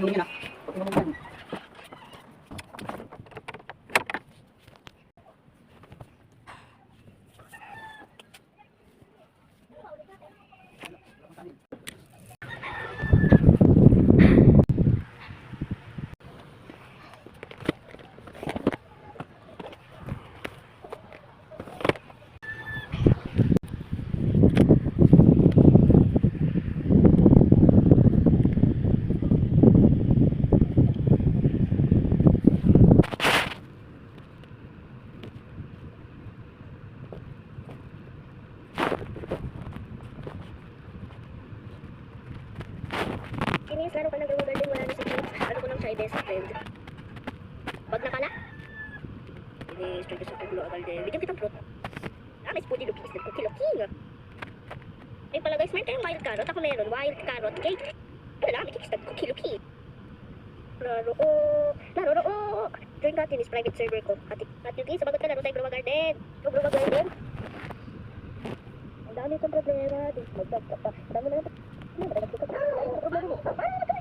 tinulungan yan, pag tinulungan yan. Kinis, laro ka ng Grow Garden, wala na si Kinis. Ano ko ng chai best friend. Wag na ka na. Kinis, try ko sa Grow Garden. Bigyan kitang fruit. Ah, may spooty lupis na cookie-looking. Ay pala guys, meron tayong wild carrot. Ako meron, wild carrot cake. Ano lang, may cakes na cookie-looking. Laro o. Join ka, Kinis, private server ko. At yung sabagot ka, laro tayo Grow Garden. Grow Garden. Ang dami itong problema. Ang dami na ito. Ang dami na ito.